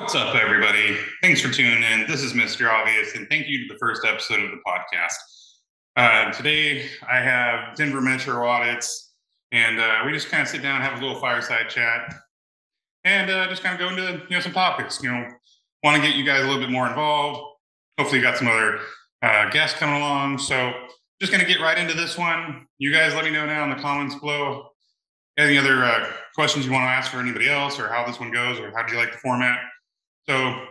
What's up, everybody? Thanks for tuning in. This is Mr. Obvious, and thank you to the first episode of the podcast. Today, I have Denver Metro Audits, and we just kind of sit down, have a little fireside chat, and just kind of go into some topics. Want to get you guys a little bit more involved. Hopefully, you got some other guests coming along. So, just going to get right into this one. You guys, let me know now in the comments below. Any other questions you want to ask for anybody else, or how this one goes, or how do you like the format? So I'm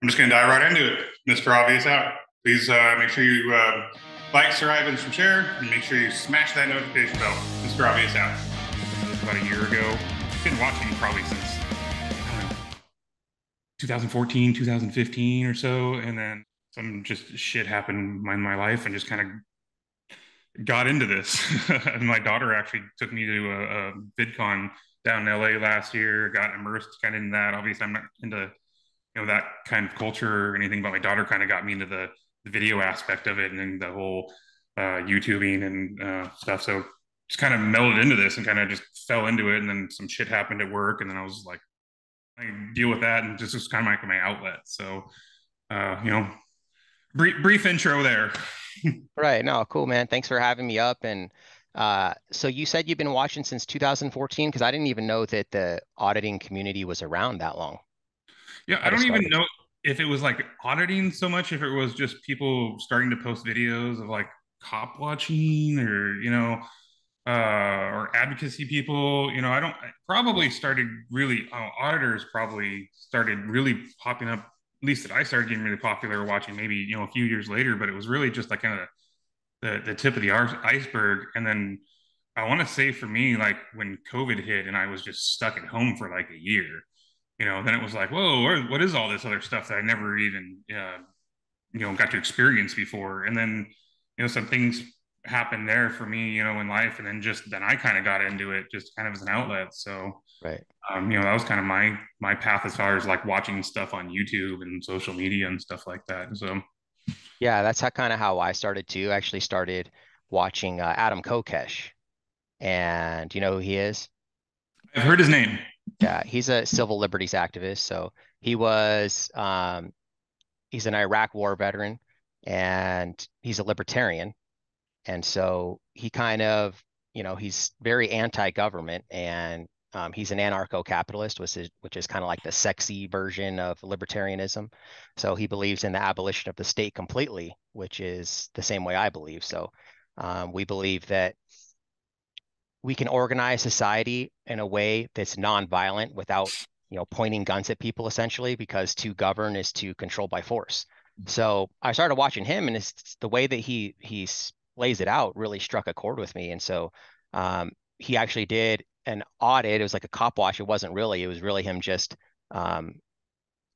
just going to dive right into it. Mr. Obvious out. Please make sure you like, subscribe, and share, and make sure you smash that notification bell. Mr. Obvious out. This was about a year ago. Been watching probably since, I don't know, 2014, 2015 or so, and then some just shit happened in my life and just kind of got into this. And my daughter actually took me to a VidCon down in LA last year, got immersed kind of in that. Obviously, I'm not into that kind of culture or anything, but my daughter kind of got me into the video aspect of it and then the whole YouTubing and stuff. So just kind of melded into this and kind of just fell into it. And then some shit happened at work, and then I was like, I deal with that, and just was kind of like my outlet. So brief intro there. Right. No, cool, man. Thanks for having me up. And so you said you've been watching since 2014, because I didn't even know that the auditing community was around that long. Yeah, I That it don't even started. know if it was like auditing so much, if it was just people starting to post videos of like cop watching or or advocacy people. I don't probably started really auditors probably started really popping up, at least that I started getting really popular watching maybe a few years later, but it was really just like kind of the tip of the iceberg. And then I want to say for me, like when COVID hit and I was just stuck at home for like a year, then it was like, whoa, what is all this other stuff that I never even got to experience before? And then some things happened there for me, in life, and then I kind of got into it just kind of as an outlet. So Right. that was kind of my path as far as like watching stuff on YouTube and social media and stuff like that. So Yeah, that's how I started too. I actually started watching Adam Kokesh. And you know who he is? I've heard his name. Yeah, he's a civil liberties activist. So he was he's an Iraq war veteran, and he's a libertarian. And so he he's very anti-government, and he's an anarcho-capitalist, which is kind of like the sexy version of libertarianism. So he believes in the abolition of the state completely, which is the same way I believe. So we believe that we can organize society in a way that's nonviolent without, pointing guns at people essentially, because to govern is to control by force. So I started watching him, and it's the way that he lays it out really struck a chord with me. And so he actually did an audit. It was like a cop watch. It wasn't really. It was really him just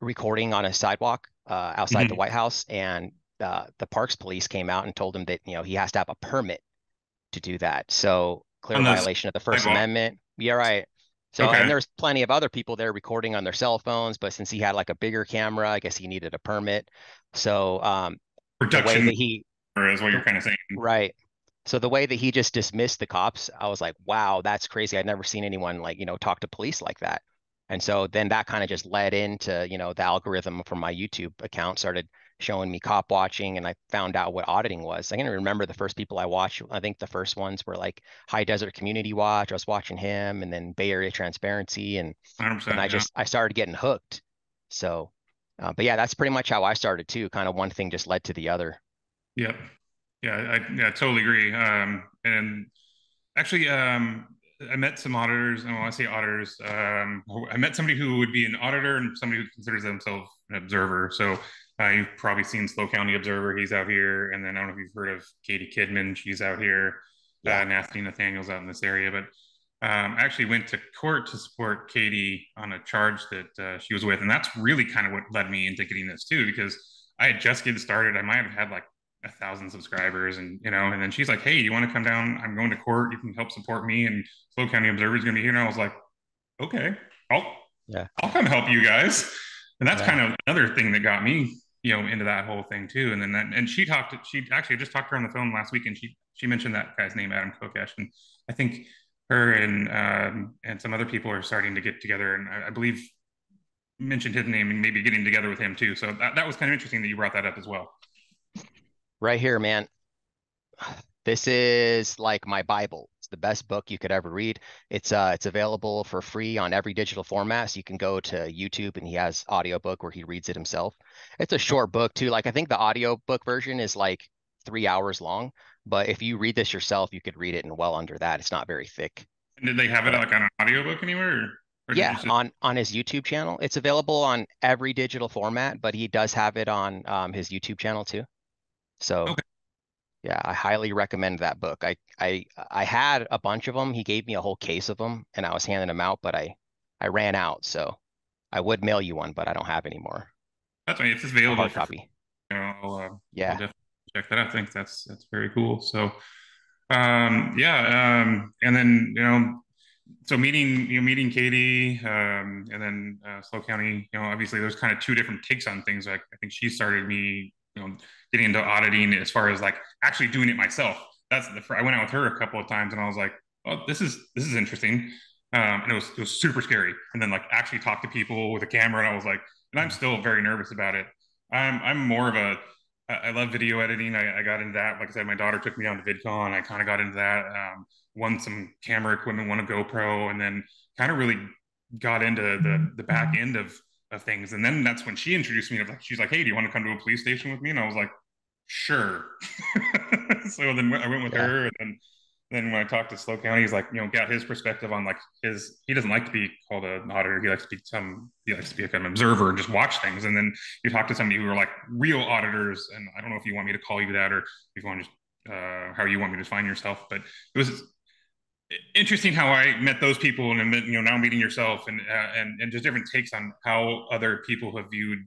recording on a sidewalk outside the Mhm. White House, and the Parks Police came out and told him that he has to have a permit to do that. So clear On the violation of the First sidewalk. Amendment. Yeah, right. So, and Okay. there's plenty of other people there recording on their cell phones, but since he had like a bigger camera, I guess he needed a permit. So, the way Production that he, is what the, you're kind of saying. right. So the way that he just dismissed the cops, I was like, wow, that's crazy. I'd never seen anyone like, talk to police like that. And so then that kind of just led into, the algorithm from my YouTube account started showing me cop watching, and I found out what auditing was. I can remember the first people I watched. I think the first ones were like High Desert Community Watch. I was watching him, and then Bay Area Transparency, and then 100%. I Yeah. just I started getting hooked. So, but yeah, that's pretty much how I started too. Kind of one thing just led to the other. Yep. Yeah, I totally agree. And actually, I met some auditors, and when I say auditors, I met somebody who would be an auditor and somebody who considers themselves an observer. So you've probably seen Slow County Observer, he's out here. And then I don't know if you've heard of Katie Kidman, she's out here. Yeah. Nasty Nathaniel's out in this area. But I actually went to court to support Katie on a charge that she was with. And that's really kind of what led me into getting this too, because I had just getting started. I might have had like 1,000 subscribers, and and then she's like, hey, you want to come down, I'm going to court, you can help support me, and Slow County Observer is going to be here. And I was like, okay, i'll Yeah. I'll come help you guys. And that's Yeah. kind of another thing that got me into that whole thing too. And then she actually, I just talked to her on the phone last week, and she mentioned that guy's name, Adam Kokesh. And I think her and some other people are starting to get together, and I believe mentioned his name and maybe getting together with him too. So that was kind of interesting that you brought that up as well. Right here, man. This is like my Bible. It's the best book you could ever read. It's available for free on every digital format. So you can go to YouTube and he has audiobook where he reads it himself. It's a short book too. Like I think the audiobook version is like 3 hours long, but if you read this yourself, you could read it in well under that. It's not very thick. And did they have it But like on an audiobook anywhere, or did you yeah, just? on his YouTube channel. It's available on every digital format, but he does have it on his YouTube channel too. So Okay, yeah, I highly recommend that book. I had a bunch of them. He gave me a whole case of them, and I was handing them out, but I ran out. So I would mail you one, but I don't have any more. that's fine. If it's A available hard for free, copy. I'll Yeah. definitely check that out. I think that's very cool. So, yeah, and then so meeting Katie, and then Slow County, obviously there's kind of two different takes on things. Like I think she started me, getting into auditing as far as like actually doing it myself. I went out with her a couple of times, and I was like, oh, this is interesting, and it was super scary. And then like actually talk to people with a camera, and I was like, and I'm still very nervous about it. I'm more of a I love video editing. I got into that. Like I said, my daughter took me down to VidCon. I kind of got into that. Won some camera equipment, won a GoPro, and then kind of really got into the back end of things. And then that's when she introduced me to, like, she's like, "Hey, do you want to come to a police station with me?" And I was like, "Sure." So then I went with Yeah. her, and then when I talked to Slow County, he's like, got his perspective on like he doesn't like to be called an auditor. He likes to be like an observer and just watch things. And then you talk to somebody who are like real auditors, and I don't know if you want me to call you that or if you want to just how you want me to define yourself, but it was interesting how I met those people, and now meeting yourself, and just different takes on how other people have viewed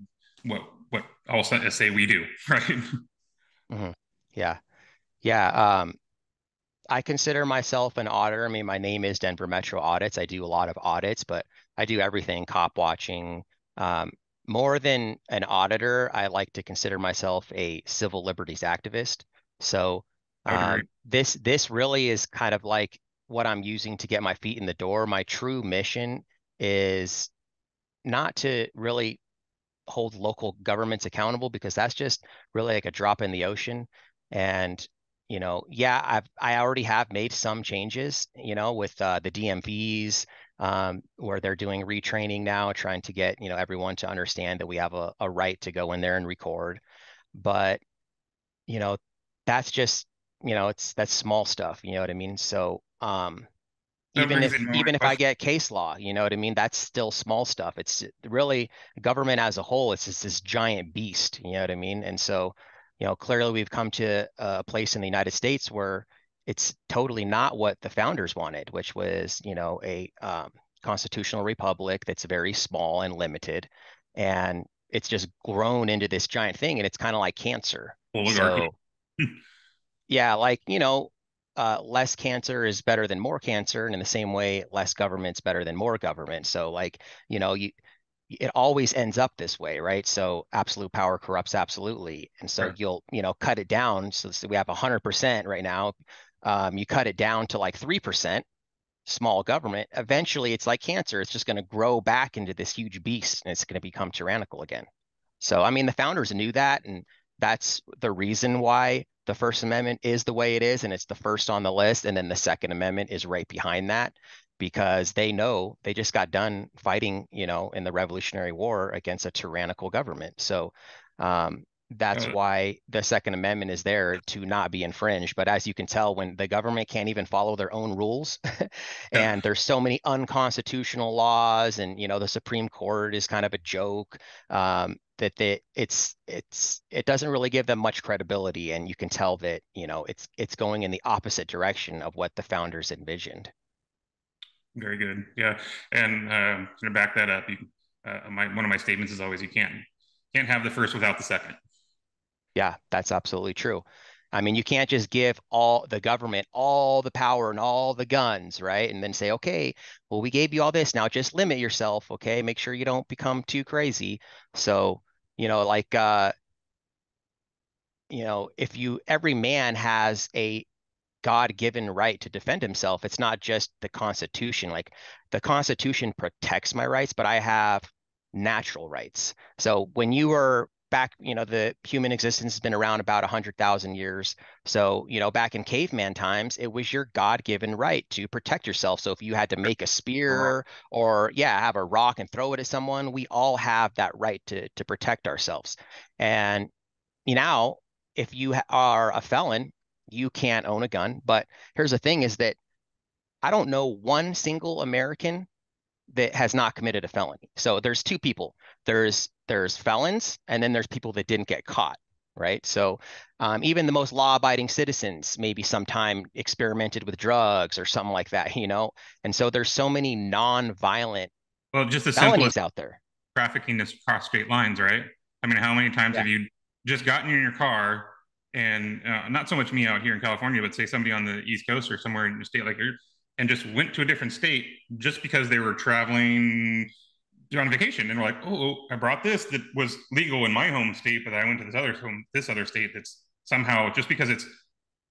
what I'll say we do, right? Hmm. Yeah. Yeah. I consider myself an auditor. I mean, my name is Denver Metro Audits. I do a lot of audits, but I do everything cop watching. Um, More than an auditor, I like to consider myself a civil liberties activist. So I would agree. this really is kind of like what I'm using to get my feet in the door. My true mission is not to really hold local governments accountable because that's just really like a drop in the ocean. And yeah, I already have made some changes, with the DMVs, where they're doing retraining now, trying to get everyone to understand that we have a right to go in there and record. But you know, that's just that's small stuff. You know what I mean? So That even brings if in my even if I question. get case law, you know what I mean? That's still small stuff. It's really government as a whole. It's just this giant beast, you know what I mean? And so, clearly we've come to a place in the United States where it's totally not what the founders wanted, which was, a constitutional republic that's very small and limited, and it's just grown into this giant thing, and it's kind of like cancer. Oligarchy. So yeah, like, less cancer is better than more cancer, and in the same way, less government's better than more government. So like, it always ends up this way, right? So absolute power corrupts absolutely. And so Right. you'll, cut it down. So we have 100% right now. You cut it down to like 3%, small government. Eventually, it's like cancer. It's just going to grow back into this huge beast, and it's going to become tyrannical again. So, I mean, the founders knew that, and that's the reason why the First Amendment is the way it is, and it's the first on the list. And then the Second Amendment is right behind that because they know they just got done fighting, in the Revolutionary War against a tyrannical government. So, that's Uh, why the Second Amendment is there to not be infringed. But as you can tell, when the government can't even follow their own rules, yeah. and there's so many unconstitutional laws, and the Supreme Court is kind of a joke, that it doesn't really give them much credibility, and you can tell that it's going in the opposite direction of what the founders envisioned. Very good. Yeah. And to back that up, one of my statements is always you can't have the first without the second. Yeah, that's absolutely true. I mean, you can't just give all the government all the power and all the guns, right? And then say, okay, well, we gave you all this. Now just limit yourself, okay? Make sure you don't become too crazy. So, like if every man has a God-given right to defend himself. It's not just the Constitution. Like the Constitution protects my rights, but I have natural rights. So when you were back, the human existence has been around about 100,000 years. So, back in caveman times, it was your God-given right to protect yourself. So if you had to make a spear or, yeah, have a rock and throw it at someone, we all have that right to protect ourselves. And now, if you are a felon, you can't own a gun. But here's the thing is that I don't know one single American that has not committed a felony. So there's two people. There's felons, and then there's people that didn't get caught, right? So even the most law-abiding citizens maybe sometime experimented with drugs or something like that, And so there's so many non-violent Well, just as simple as felonies out there. trafficking is across state lines, right? I mean, how many times Yeah. have you just gotten in your car and not so much me out here in California, but say somebody on the East Coast or somewhere in a state like yours, and just went to a different state just because they were traveling on vacation and were like, oh, I brought this that was legal in my home state, but I went to this other state that's somehow just because it's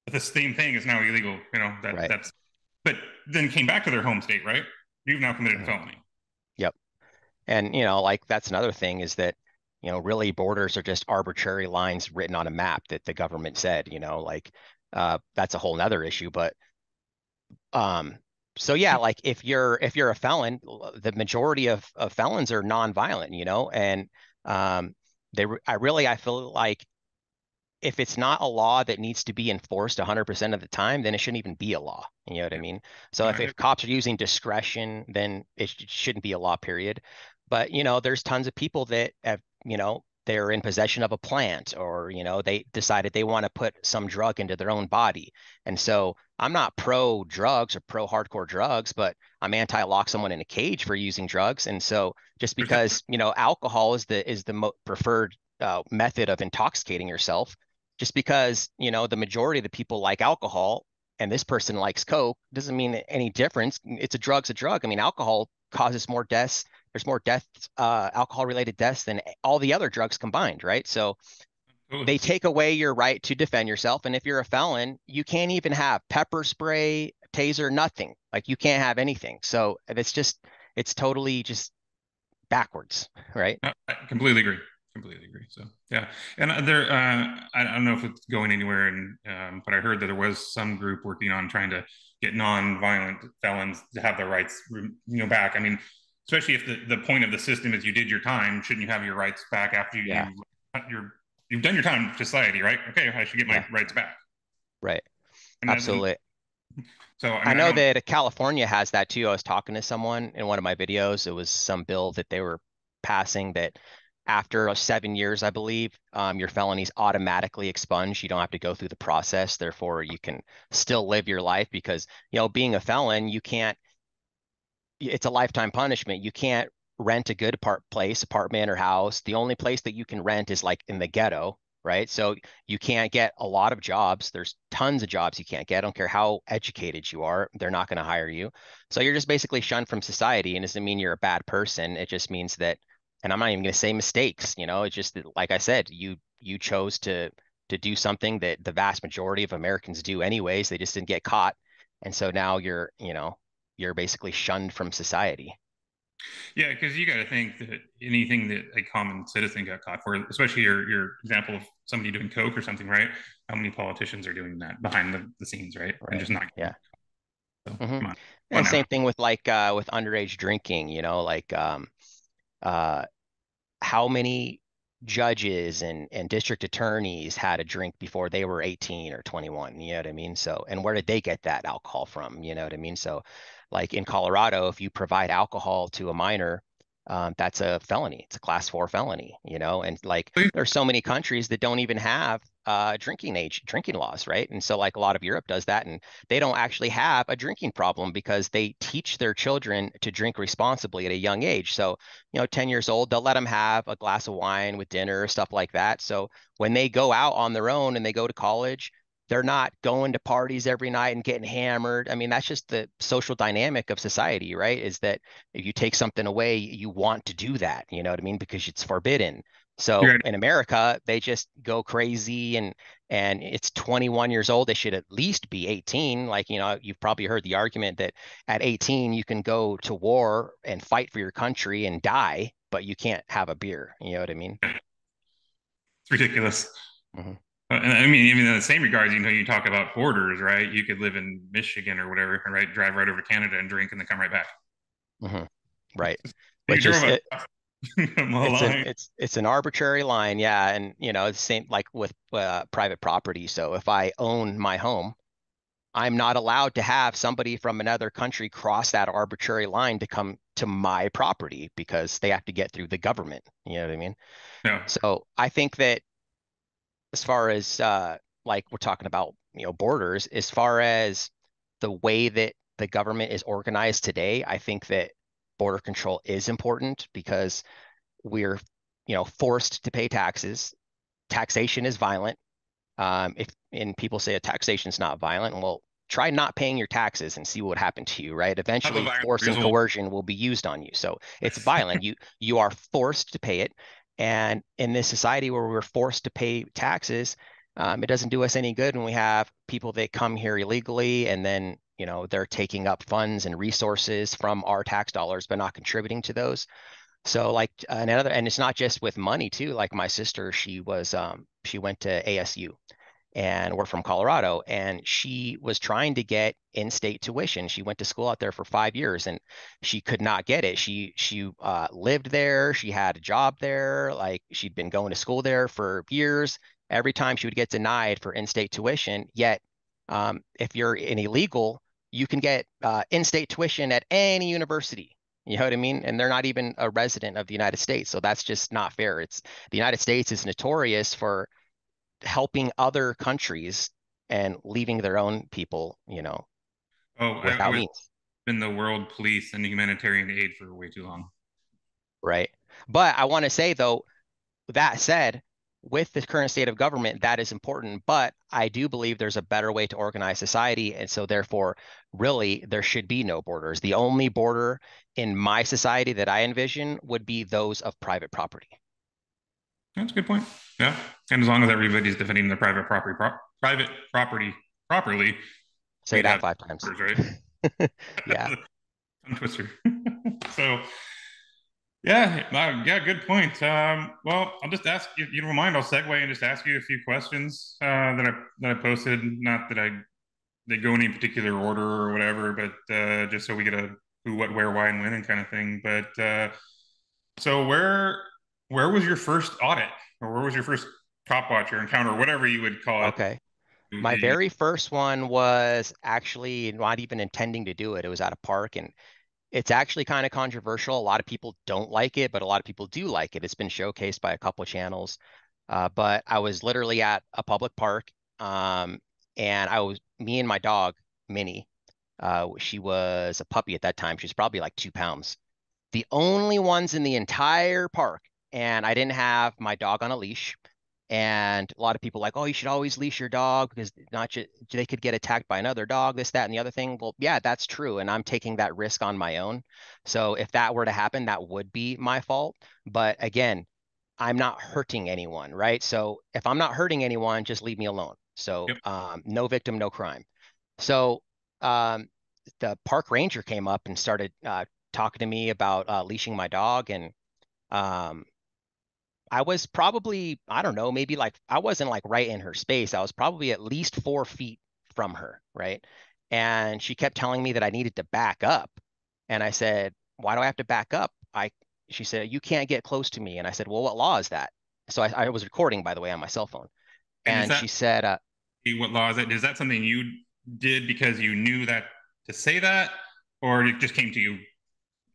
the same thing is now illegal. Right. That's but then came back to their home state, right? You've now committed a felony. Yep. And, like that's another thing is that, really borders are just arbitrary lines written on a map that the government said, that's a whole nother issue. But so yeah, like if you're a felon, the majority of felons are nonviolent, and I feel like if it's not a law that needs to be enforced 100% of the time, then it shouldn't even be a law. You know what I mean? So if cops are using discretion, then it shouldn't be a law, period. But, there's tons of people that have, they're in possession of a plant or, they decided they want to put some drug into their own body. And so I'm not pro drugs or pro hardcore drugs, but I'm anti lock someone in a cage for using drugs. And so just because, alcohol is the preferred method of intoxicating yourself, just because, the majority of the people like alcohol and this person likes Coke doesn't mean any difference. It's a drug's a drug. I mean, alcohol causes more deaths. There's more deaths, alcohol-related deaths than all the other drugs combined, right? So they take away your right to defend yourself. And if you're a felon, you can't even have pepper spray, taser, nothing. Like you can't have anything. So it's totally just backwards, right? I completely agree. Completely agree. So yeah, and I don't know if it's going anywhere, and but I heard that there was some group working on trying to get non-violent felons to have their rights, back. I mean, especially if the point of the system is you did your time, shouldn't you have your rights back after you've done your time in society, right? Okay, I should get my rights back. Right. And absolutely. So I know that California has that too. I was talking to someone in one of my videos. It was some bill that they were passing that after 7 years, I believe, your felonies automatically expunged. You don't have to go through the process. Therefore, you can still live your life because, being a felon, it's a lifetime punishment. You can't rent a good apartment or house. The only place that you can rent is like in the ghetto, right? So you can't get a lot of jobs. There's tons of jobs you can't get. I don't care how educated you are. They're not going to hire you. So you're just basically shunned from society. And it doesn't mean you're a bad person. It just means that, and I'm not even going to say mistakes, it's just that, like I said, you chose to do something that the vast majority of Americans do anyways. They just didn't get caught. And so now you're basically shunned from society. Yeah, because you got to think that anything that a common citizen got caught for, especially your example of somebody doing coke or something, right? How many politicians are doing that behind the scenes, right? And just not. Yeah. So, Mm-hmm. come on. And same thing with with underage drinking, how many judges and district attorneys had a drink before they were 18 or 21, you know what I mean? So, and where did they get that alcohol from? You know what I mean? So like in Colorado, if you provide alcohol to a minor, that's a felony. It's a class 4 felony, and like there's so many countries that don't even have drinking laws, right? And so like a lot of Europe does that, and they don't actually have a drinking problem because they teach their children to drink responsibly at a young age. So 10 years old, they'll let them have a glass of wine with dinner, stuff like that. So when they go out on their own and they go to college, they're not going to parties every night and getting hammered. I mean, that's just the social dynamic of society, right? Is that if you take something away, you want to do that, you know what I mean? Because it's forbidden. So in America, they just go crazy and it's 21 years old. They should at least be 18. Like, you've probably heard the argument that at 18, you can go to war and fight for your country and die. but you can't have a beer. You know what I mean? It's ridiculous. Hmm. And I mean, even in the same regards, you talk about borders, right? You could live in Michigan or whatever, right? Drive right over to Canada and drink and then come right back. Hmm. Right. You Which is drove it, a line. it's an arbitrary line. Yeah. And the same like with private property. So if I own my home, I'm not allowed to have somebody from another country cross that arbitrary line to come to my property because they have to get through the government. You know what I mean? No. So I think that as far as like we're talking about, borders, as far as the way that the government is organized today, I think that border control is important because we're, forced to pay taxes. Taxation is violent. If and people say a taxation is not violent, well, try not paying your taxes and see what would happen to you, right? Have a Eventually, violent force and result. coercion will be used on you. So it's violent. You are forced to pay it. And in this society where we're forced to pay taxes, it doesn't do us any good when we have people that come here illegally and then they're taking up funds and resources from our tax dollars but not contributing to those. So like and it's not just with money too. Like my sister, she went to ASU and we're from Colorado, and she was trying to get in-state tuition. She went to school out there for 5 years, and she could not get it. She lived there. She had a job there. Like she'd been going to school there for years. Every time she would get denied for in-state tuition. Yet, if you're an illegal, you can get in-state tuition at any university. You know what I mean? And they're not even a resident of the United States, so that's just not fair. It's the United States is notorious for helping other countries and leaving their own people, Oh, I without was means, in the world police and humanitarian aid for way too long. right? But I want to say though, that said, with the current state of government, that is important. But I do believe there's a better way to organize society. And so therefore, really, there should be no borders. The only border in my society that I envision would be those of private property. That's a good point. Yeah, and as long as everybody's defending their private property properly, Say we'd that have 5 times. borders, right? Yeah. Tongue twister. So yeah, yeah, good point. Well, I'll just ask if you don't mind. I'll segue and just ask you a few questions that I posted. Not that they go in any particular order or whatever, but just so we get a who, what, where, why, and when and kind of thing. But so where was your first audit, or where was your first cop watcher encounter, or whatever you would call it? Okay. My very first one was actually not even intending to do it. It was at a park, and it's actually kind of controversial. A lot of people don't like it, but a lot of people do like it. It's been showcased by a couple of channels. But I was literally at a public park, and me and my dog, Minnie, she was a puppy at that time. She was probably like 2 pounds. The only ones in the entire park, and I didn't have my dog on a leash. And a lot of people like, oh, you should always leash your dog because not just they could get attacked by another dog, this, that, and the other thing. Well, yeah, that's true. And I'm taking that risk on my own. So if that were to happen, that would be my fault. But again, I'm not hurting anyone, right? So if I'm not hurting anyone, just leave me alone. So Yep. no victim, no crime. So um, the park ranger came up and started talking to me about leashing my dog. And um, I was probably, I don't know, maybe like I wasn't like right in her space. I was probably at least 4 feet from her, right? And she kept telling me that I needed to back up. And I said, why do I have to back up? She said, you can't get close to me. And I said, well, what law is that? So I was recording, by the way, on my cell phone. And is And that she said, what law is it? Is that something you did because you knew that to say that, or it just came to you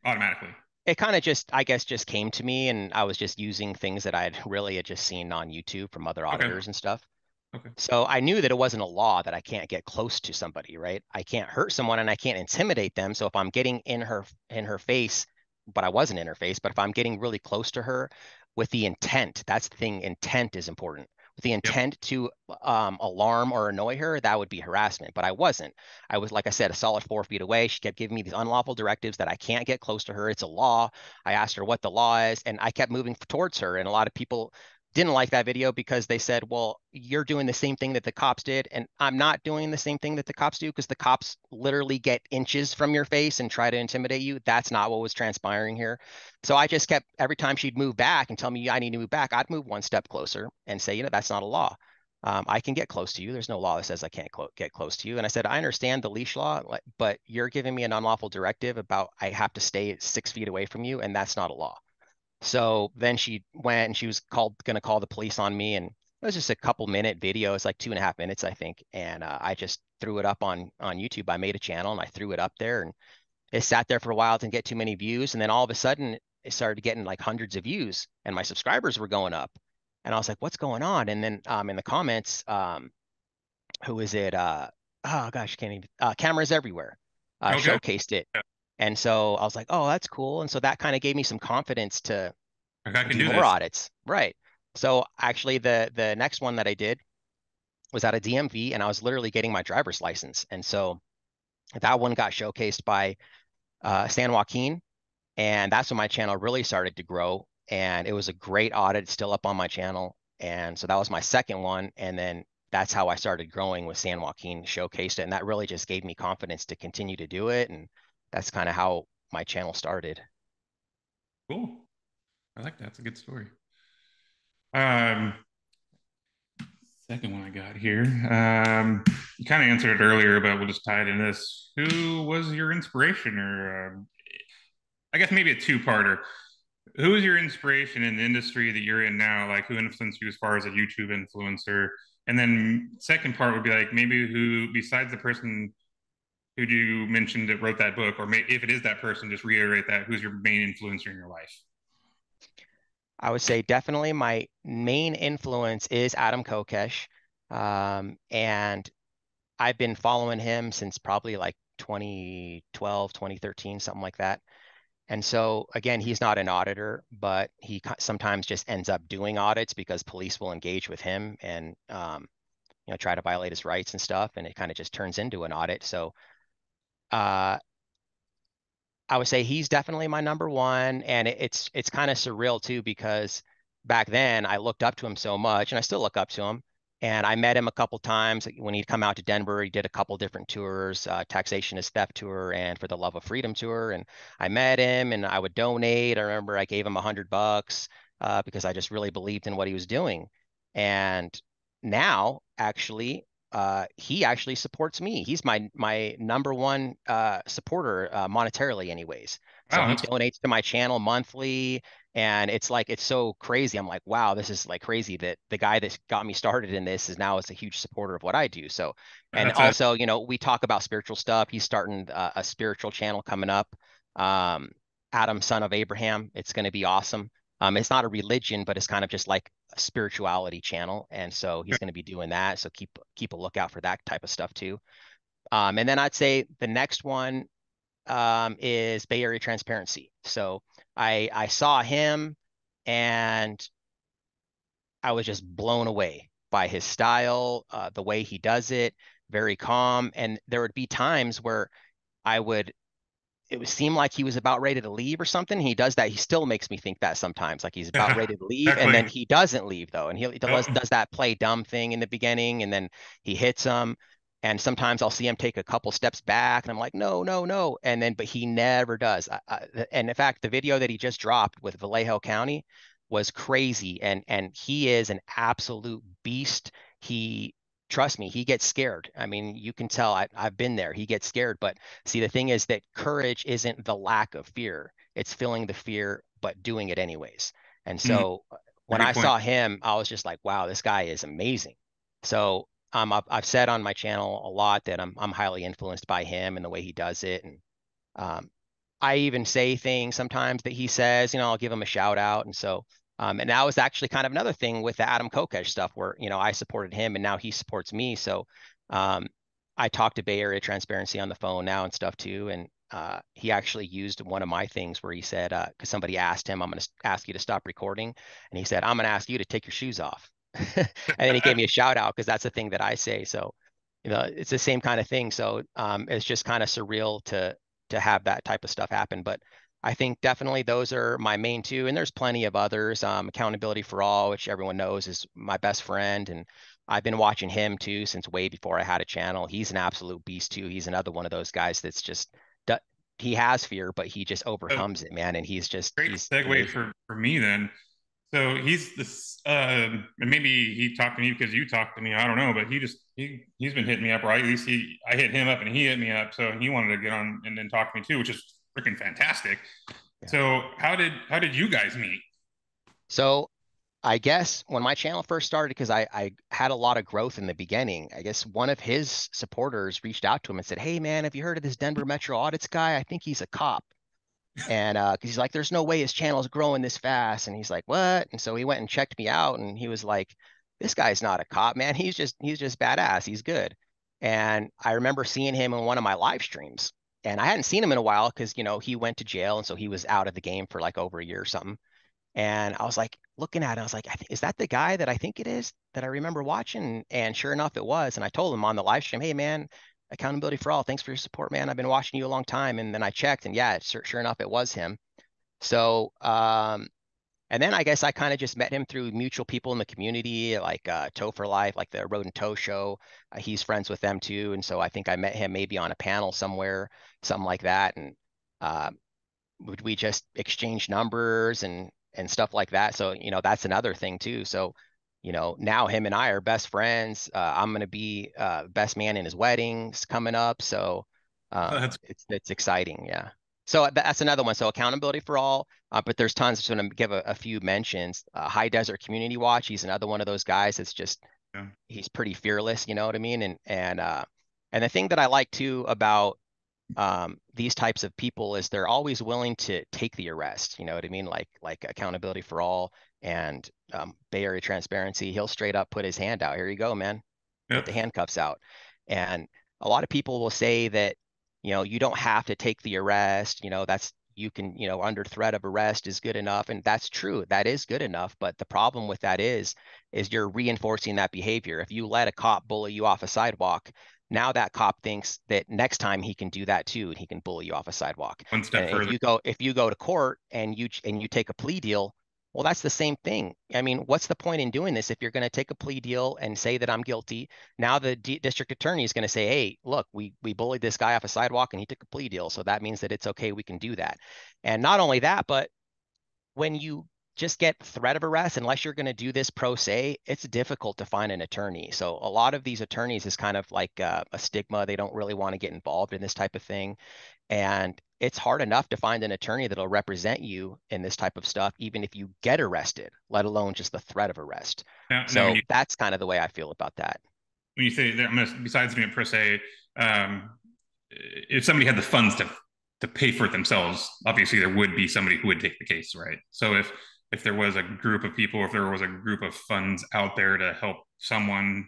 automatically? it kind of just, I guess, just came to me. And I was just using things that I'd really had just seen on YouTube from other Okay. auditors and stuff. Okay. So I knew that it wasn't a law that I can't get close to somebody, right? I can't hurt someone and I can't intimidate them. So if I'm getting in her face, but I wasn't in her face, but if I'm getting really close to her with the intent, that's the thing, intent is important. With the Yep. intent to alarm or annoy her, that would be harassment. But I wasn't. I was, like I said, a solid 4 feet away. She kept giving me these unlawful directives that I can't get close to her. It's a law. I asked her what the law is, and I kept moving towards her. And a lot of people didn't like that video because they said, well, you're doing the same thing that the cops did. And I'm not doing the same thing that the cops do, because the cops literally get inches from your face and try to intimidate you. That's not what was transpiring here. So I just kept, every time she'd move back and tell me I need to move back, I'd move one step closer and say, that's not a law. I can get close to you. There's no law that says I can't get close to you. And I said, I understand the leash law, but you're giving me an unlawful directive about I have to stay 6 feet away from you, and that's not a law. So then she went and she was going to call the police on me. And it was just a couple-minute video. It's like 2.5 minutes, I think. And I just threw it up on YouTube. I made a channel and I threw it up there, and it sat there for a while, didn't get too many views. And then all of a sudden it started getting like hundreds of views, and my subscribers were going up. And I was like, what's going on? And then in the comments, who is it? Oh gosh, can't even, Cameras Everywhere Okay. showcased it. And so I was like, oh, that's cool. And so that kind of gave me some confidence to I can do do more this. audits. Right. So actually the next one that I did was out of DMV, and I was literally getting my driver's license. And so that one got showcased by San Joaquin. And that's when my channel really started to grow. And it was a great audit, still up on my channel. And so that was my second one. And then that's how I started growing, with San Joaquin showcased it. And that really just gave me confidence to continue to do it. And that's kind of how my channel started. Cool. I like that. It's a good story. Um, Second one I got here. You kind of answered it earlier, but we'll just tie it in this. Who was your inspiration, or I guess maybe a two-parter? Who is your inspiration in the industry that you're in now? Like, who influenced you as far as a YouTube influencer? And then second part would be like, maybe who, besides the person who you mentioned that wrote that book, or if it is that person, just reiterate that. Who's your main influencer in your life? I would say definitely my main influence is Adam Kokesh. And I've been following him since probably like 2012, 2013, something like that. And so again, he's not an auditor, but he sometimes just ends up doing audits because police will engage with him and try to violate his rights and stuff, and it kind of just turns into an audit. So uh, I would say he's definitely my number one, and it's kind of surreal too, because back then I looked up to him so much, and I still look up to him. And I met him a couple times when he'd come out to Denver. He did a couple different tours, Taxation is Theft tour and For the Love of Freedom tour. And I met him, and I would donate. I remember I gave him $100 because I just really believed in what he was doing. And now, actually, he actually supports me. He's my number one supporter monetarily, anyways. So Wow, he that's donates to my channel monthly, and it's so crazy. I'm like, wow, this is like crazy that the guy that got me started in this is a huge supporter of what I do. So, and that's a also, we talk about spiritual stuff. He's starting a spiritual channel coming up. Um, Adam, son of Abraham. It's going to be awesome. It's not a religion, but it's kind of just like a spirituality channel. And so he's going to be doing that. So keep a lookout for that type of stuff too. And then I'd say the next one is Bay Area Transparency. So I saw him, and I was just blown away by his style, the way he does it, very calm. And there would be times where I would it would seem like he was about ready to leave or something. He does that. He still makes me think that sometimes, like he's about yeah, ready to leave, and exactly. then he doesn't leave though. And he Nope. does that play dumb thing in the beginning, and then he hits him. And sometimes I'll see him take a couple steps back, and I'm like, no, no, no. And then, but he never does. And in fact, the video that he just dropped with Vallejo County was crazy. And he is an absolute beast. He Trust me, he gets scared. I mean, you can tell I've been there. He gets scared, but see, the thing is that courage isn't the lack of fear. It's feeling the fear, but doing it anyways. And Mm, so when great I point. saw him, I was just like, wow, this guy is amazing. So I've said on my channel a lot that I'm highly influenced by him and the way he does it. And um, I even say things sometimes that he says, I'll give him a shout out. And so, and that was actually kind of another thing with the Adam Kokesh stuff where, I supported him and now he supports me. So, um, I talked to Bay Area Transparency on the phone now and stuff too. And he actually used one of my things where he said, because somebody asked him, I'm going to ask you to stop recording. And he said, I'm going to ask you to take your shoes off. And then he gave me a shout out because that's the thing that I say. So, it's the same kind of thing. So it's just kind of surreal to have that type of stuff happen. But I think definitely those are my main two, and there's plenty of others. Accountability for All, which everyone knows is my best friend, and I've been watching him too since way before I had a channel. He's an absolute beast too. He's another one of those guys that's just he has fear, but he just So overcomes it, man. And great he's segue amazing. for me then. So he's this, and maybe he talked to me because you talked to me. I don't know, but he's been hitting me up, or at least I hit him up and he hit me up. So he wanted to get on and then talk to me too, which is freaking fantastic. Yeah. So how did you guys meet? So I guess when my channel first started, because I had a lot of growth in the beginning, I guess one of his supporters reached out to him and said, "Hey man, have you heard of this Denver Metro Audits guy? I think he's a cop." And because he's like, there's no way his channel is growing this fast. And he's like, what? And so he went and checked me out, and he was like, this guy's not a cop, man. He's just badass. He's good. And I remember seeing him in one of my live streams, and I hadn't seen him in a while because he went to jail, and so he was out of the game for like over a year or something. And I was like looking at it, I was like, is that the guy that I think it is that I remember watching? And sure enough, it was. And I told him on the live stream, hey man, accountability for all. Thanks for your support, man. I've been watching you a long time. And then I checked, and yeah, sure enough, it was him. So, and then I guess I kind of just met him through mutual people in the community, like Toe for Life, like the Road and Toe show. He's friends with them too. And so I think I met him maybe on a panel somewhere, something like that. And uh, we just exchange numbers and stuff like that. So, that's another thing too. So, now him and I are best friends. I'm gonna be best man in his weddings coming up. So That's it's exciting. Yeah. So that's another one. So accountability for all, but there's tons. Just want to give a few mentions. High Desert Community Watch. He's another one of those guys. It's just yeah. he's pretty fearless. You know what I mean? And the thing that I like too about these types of people is they're always willing to take the arrest. You know what I mean? Like accountability for all and Bay Area transparency. He'll straight up put his hand out. Here you go, man. Put Yep. the handcuffs out. And a lot of people will say that you don't have to take the arrest. That's you can under threat of arrest is good enough, and that's true. That is good enough. But the problem with that is you're reinforcing that behavior. If you let a cop bully you off a sidewalk, now that cop thinks that next time he can do that too, and he can bully you off a sidewalk. One step And if further. you go to court and you take a plea deal, well, that's the same thing. I mean, what's the point in doing this if you're going to take a plea deal and say that I'm guilty? Now the district attorney is going to say, "Hey, look, we bullied this guy off a sidewalk and he took a plea deal, so that means that it's okay. We can do that." And not only that, but when you just get threat of arrest, unless you're going to do this pro se, it's difficult to find an attorney. So a lot of these attorneys is kind of like a stigma. They don't really want to get involved in this type of thing. And it's hard enough to find an attorney that'll represent you in this type of stuff, even if you get arrested, let alone just the threat of arrest. Now So that's kind of the way I feel about that. when you say that, besides doing it per se, um, if somebody had the funds to pay for it themselves, obviously there would be somebody who would take the case, right? So if there was a group of people, if there was a group of funds out there to help someone,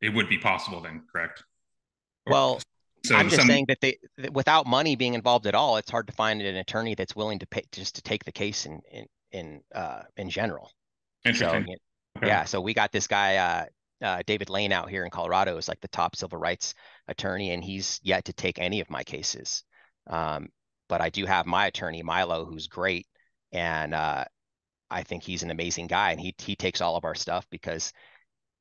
it would be possible then, correct? Or, Well, so I'm just some saying that without money being involved at all, it's hard to find an attorney that's willing to pay just to take the case in general. So interesting. Okay. yeah, so we got this guy David Lane out here in Colorado is like the top civil rights attorney, and he's yet to take any of my cases. Um, but I do have my attorney Milo, who's great, and I think he's an amazing guy, and he takes all of our stuff because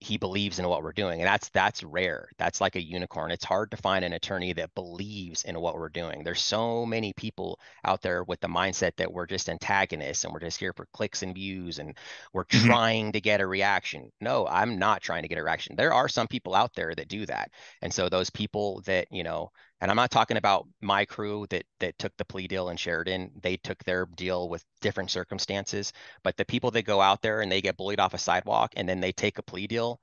he believes in what we're doing, and that's rare. That's like a unicorn. It's hard to find an attorney that believes in what we're doing. There's so many people out there with the mindset that we're just antagonists and we're just here for clicks and views and we're Mhm. trying to get a reaction. No, I'm not trying to get a reaction. There are some people out there that do that. And so those people that and I'm not talking about my crew that took the plea deal in Sheridan. They took their deal with different circumstances. But the people that go out there and they get bullied off a sidewalk and then they take a plea deal,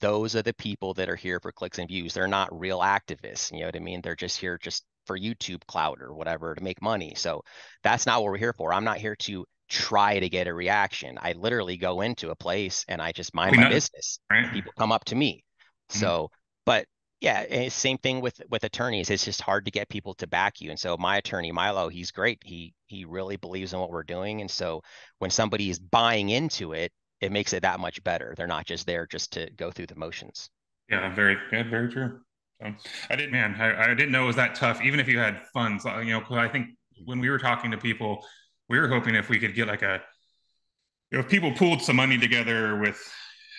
those are the people that are here for clicks and views. They're not real activists. You know what I mean? They're just here just for YouTube clout or whatever to make money. So that's not what we're here for. I'm not here to try to get a reaction. I literally go into a place and I just mind my Not, business. right? People come up to me. Mhm. So, but yeah, same thing with attorneys. It's just hard to get people to back you. And so my attorney Milo, he's great. He really believes in what we're doing. And so when somebody is buying into it, it makes it that much better. They're not just there just to go through the motions. Yeah, very true. So I didn't know it was that tough. Even if you had funds, 'cause I think when we were talking to people, we were hoping if we could get like if people pooled some money together with,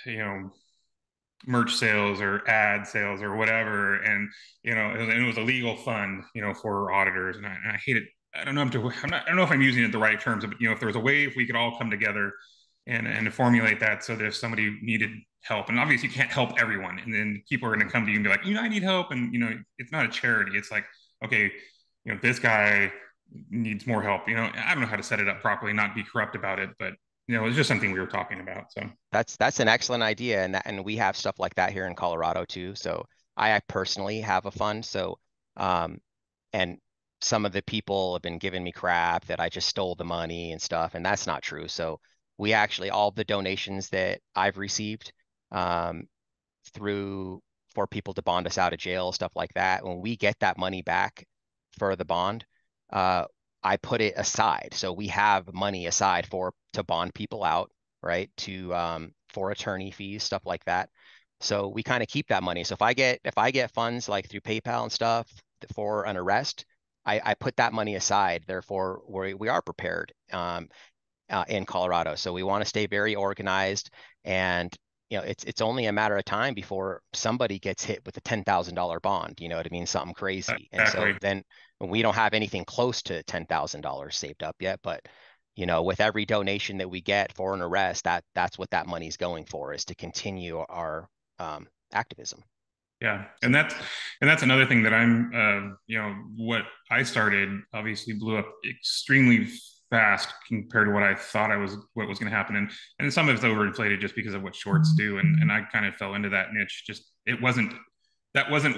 you know, merch sales or ad sales or whatever, and it was a legal fund, for auditors. And I hate it. I don't know. I don't know if I'm using it the right terms, but if there was a way if we could all come together and formulate that so that if somebody needed help, and obviously you can't help everyone, and then people are going to come to you and be like, I need help, and it's not a charity. It's like, okay, this guy needs more help. I don't know how to set it up properly, not be corrupt about it, but it's just something we were talking about. So That's an excellent idea, and we have stuff like that here in Colorado too. So I personally have a fund. So and some of the people have been giving me crap that I just stole the money and stuff, and that's not true. So we actually, all the donations that I've received through for people to bond us out of jail, stuff like that, when we get that money back for the bond, I put it aside. So we have money aside to bond people out, right? For attorney fees, stuff like that. So we kind of keep that money. So if I get funds like through PayPal and stuff for an arrest, I put that money aside. Therefore, we are prepared in Colorado. So we want to stay very organized, and it's only a matter of time before somebody gets hit with a $10,000 bond. You know what I mean? Something crazy. exactly. And so then we don't have anything close to $10,000 saved up yet, but with every donation that we get for an arrest, that's what that money's going for, is to continue our activism. Yeah, and that's another thing that I'm, what I started obviously blew up extremely fast compared to what I thought what was going to happen, and some of it's overinflated just because of what shorts do, and I kind of fell into that niche. Just that wasn't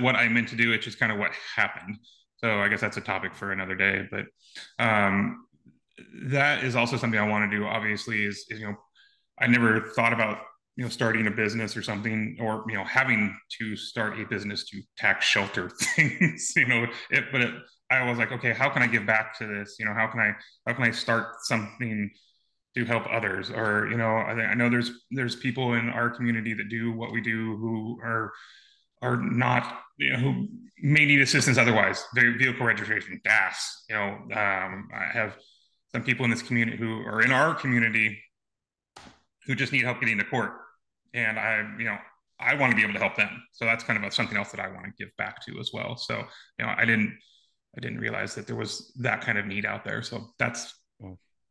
what I meant to do. It's just kind of what happened. So I guess that's a topic for another day. But that is also something I want to do. Obviously, is I never thought about starting a business or something, or having to start a business to tax shelter things. I was like, okay, how can I give back to this? How can I start something to help others? Or I know there's people in our community that do what we do who are not, who may need assistance otherwise. Their vehicle registration, gas. I have some people in this community who are in our community who just need help getting to court, and I want to be able to help them. So that's kind of something else that I want to give back to as well. So I didn't realize that there was that kind of need out there. So that's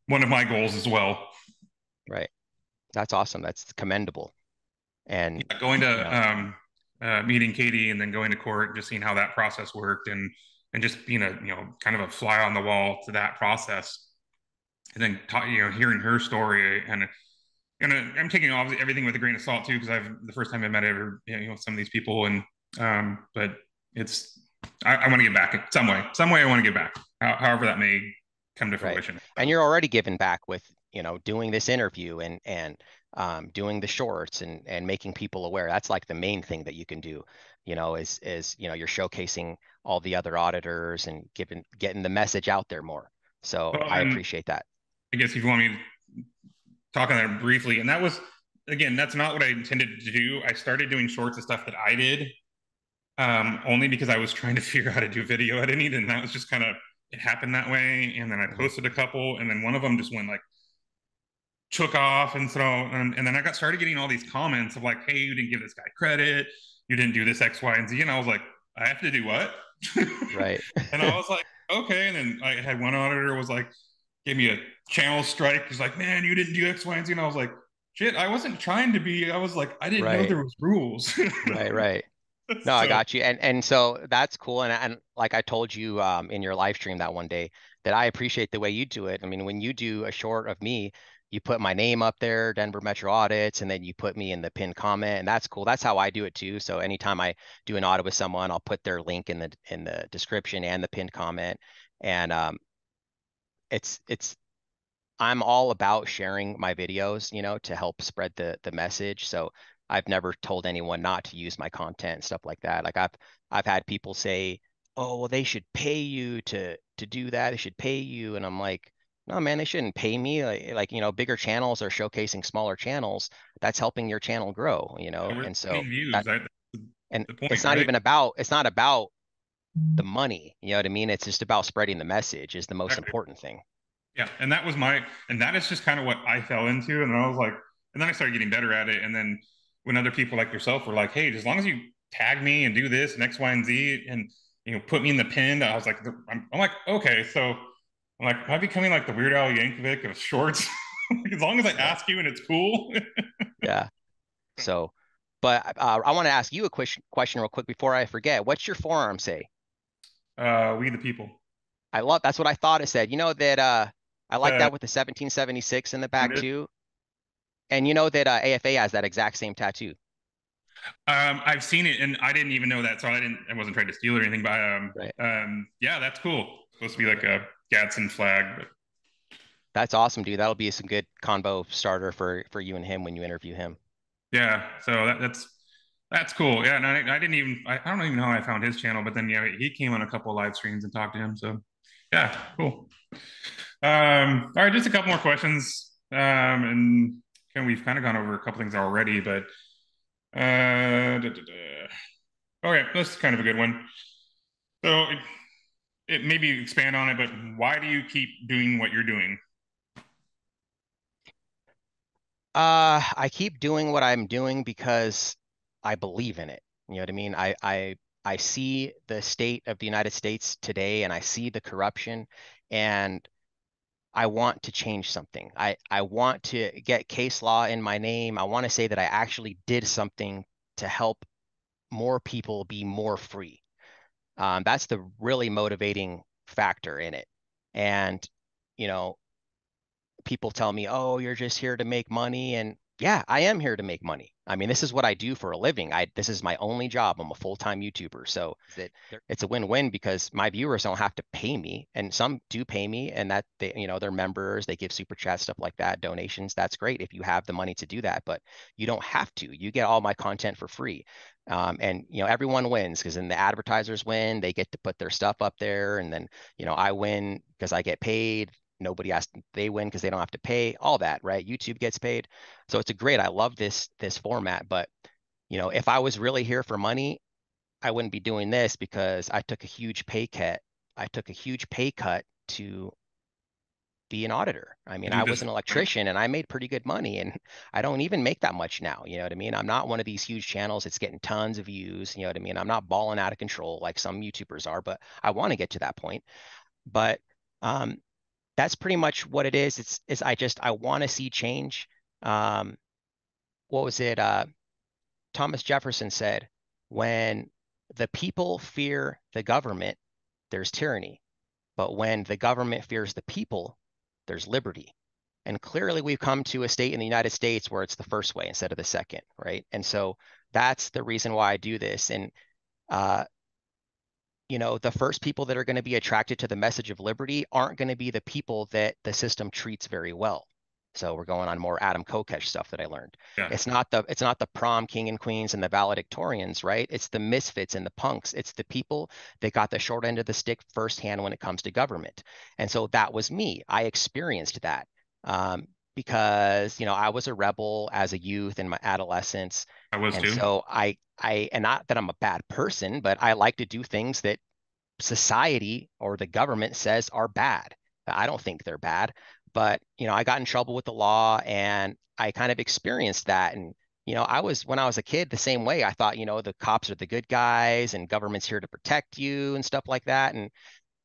one of my goals as well. Right. That's awesome. That's commendable. And going to meeting Katie and then going to court, just seeing how that process worked, and just being a kind of a fly on the wall to that process, and then hearing her story, and I'm taking obviously everything with a grain of salt too, because the first time I met some of these people, and but I want to give back in some way. I want to give back, however that may come to fruition. Right. And you're already giving back with doing this interview and doing the shorts and making people aware. That's like the main thing that you can do. Is you're showcasing all the other auditors and getting the message out there more. So I appreciate that. I guess if you want me to talk on that briefly, and that was, again, that's not what I intended to do. I started doing shorts of stuff that I did only because I was trying to figure out how to do video editing, and that was just kind of, it happened that way. And then I posted a couple, and then one of them just went like, took off, and then I started getting all these comments of like, hey, you didn't give this guy credit, you didn't do this X, Y, and Z, and I was like, I have to do what? Right. And I was like, okay. And then I had one auditor was like, gave me a channel strike. He's like, man, you didn't do X, Y, and Z. And I was like, shit, I wasn't trying to be. I was like, I didn't know there was rules. Right. No, I got you. And so that's cool. And like I told you in your live stream that one day, that I appreciate the way you do it. I mean, when you do a short of me, you put my name up there, Denver Metro Audits, and then you put me in the pinned comment, and that's cool. That's how I do it too. So anytime I do an audit with someone, I'll put their link in the description and the pinned comment. And I'm all about sharing my videos, to help spread the message. So I've never told anyone not to use my content and stuff like that. Like I've had people say, oh, well, they should pay you to do that. They should pay you. And I'm like, no, man, they shouldn't pay me. Like, bigger channels are showcasing smaller channels. That's helping your channel grow, Yeah, and so views. and the point, it's not right? even about, the money. You know what I mean? It's just about spreading the message is the most Exactly. important thing. Yeah, and that was my, and that is just kind of what I fell into, and then I was like, and then I started getting better at it, and then when other people like yourself were like, hey, as long as you tag me and do this and X, Y, and Z, and put me in the pin, I was like, I'm like, okay, so I'm like, am I becoming like the Weird Al Yankovic of shorts? As long as I Yeah. ask you and it's cool. Yeah. So, but I want to ask you a question real quick before I forget. What's your forearm say? We the people. That's what I thought it said. You know that I like Uh, that with the 1776 in the back um, too. And you know that AFA has that exact same tattoo, I've seen it, and I didn't even know that, so I wasn't trying to steal or anything. But right? yeah, that's cool. It's supposed to be like a Gadsden flag, but That's awesome, dude. That'll be some good combo starter for you and him when you interview him. yeah. So that's cool. Yeah, and I didn't even I don't even know how I found his channel, but then yeah, he came on a couple of live streams and talked to him. So yeah, cool. All right, just a couple more questions. We've kind of gone over a couple things already, but okay, this is kind of a good one. So it maybe expand on it, but why do you keep doing what you're doing? I keep doing what I'm doing because I believe in it. You know what I mean? I see the state of the United States today and I see the corruption and I want to change something. I want to get case law in my name. I want to say that I actually did something to help more people be more free. That's the really motivating factor in it. And, you know, people tell me, "Oh, you're just here to make money." And yeah, I am here to make money. I mean, this is what I do for a living. This is my only job. I'm a full-time YouTuber. So it's a win-win because my viewers don't have to pay me, and some do pay me, and that they're members, they give super chat, stuff like that, donations. That's great if you have the money to do that, but you don't have to. You get all my content for free. And everyone wins because then the advertisers win, they get to put their stuff up there, and then I win because I get paid. Nobody has to, they win because they don't have to pay all that, right? YouTube gets paid. So it's a great, I love this format, but if I was really here for money, I wouldn't be doing this because I took a huge pay cut. I took a huge pay cut to be an auditor. I To mean, do I was this, an right? electrician and I made pretty good money and I don't even make that much now. You know what I mean? I'm not one of these huge channels that's getting tons of views. You know what I mean? I'm not balling out of control like some YouTubers are, but I want to get to that point. But um, that's pretty much what it is. I want to see change. Um, what was it? Thomas Jefferson said, when the people fear the government, there's tyranny. But when the government fears the people, there's liberty. And clearly we've come to a state in the United States where it's the first way instead of the second, right? And so that's the reason why I do this. And uh, the first people that are going to be attracted to the message of liberty aren't going to be the people that the system treats very well. So we're going on more Adam Kokesh stuff that I learned. Yeah. It's not the prom king and queens and the valedictorians, right? It's the misfits and the punks. It's the people that got the short end of the stick firsthand when it comes to government. And so that was me. I experienced that because I was a rebel as a youth in my adolescence. I was And too. so and not that I'm a bad person, but I like to do things that society or the government says are bad. I don't think they're bad, but I got in trouble with the law and I kind of experienced that. And when I was a kid the same way. I thought, the cops are the good guys and government's here to protect you and stuff like that. And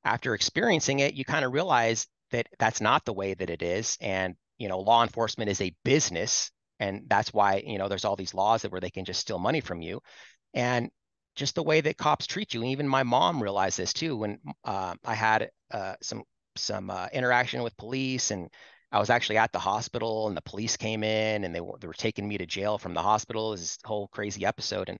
after experiencing it, you kind of realize that that's not the way that it is. And law enforcement is a business, and that's why there's all these laws where they can just steal money from you. And just the way that cops treat you. And even my mom realized this too when I had some interaction with police, and I was actually at the hospital, and the police came in, and they were taking me to jail from the hospital. This whole crazy episode,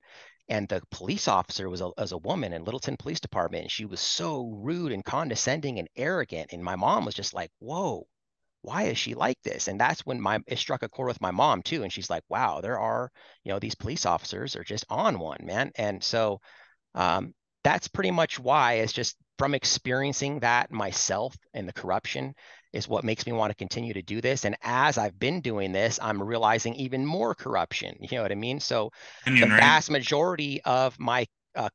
and the police officer was a woman in Littleton Police Department, and she was so rude and condescending and arrogant. And my mom was just like, "Whoa, why is she like this?" And that's when it struck a chord with my mom too. And she's like, wow, there are, these police officers are just on one, man. And so um, that's pretty much why. It's just from experiencing that myself and the corruption is what makes me want to continue to do this. And as I've been doing this, I'm realizing even more corruption. You know what I mean? So the Onion, right? vast majority of my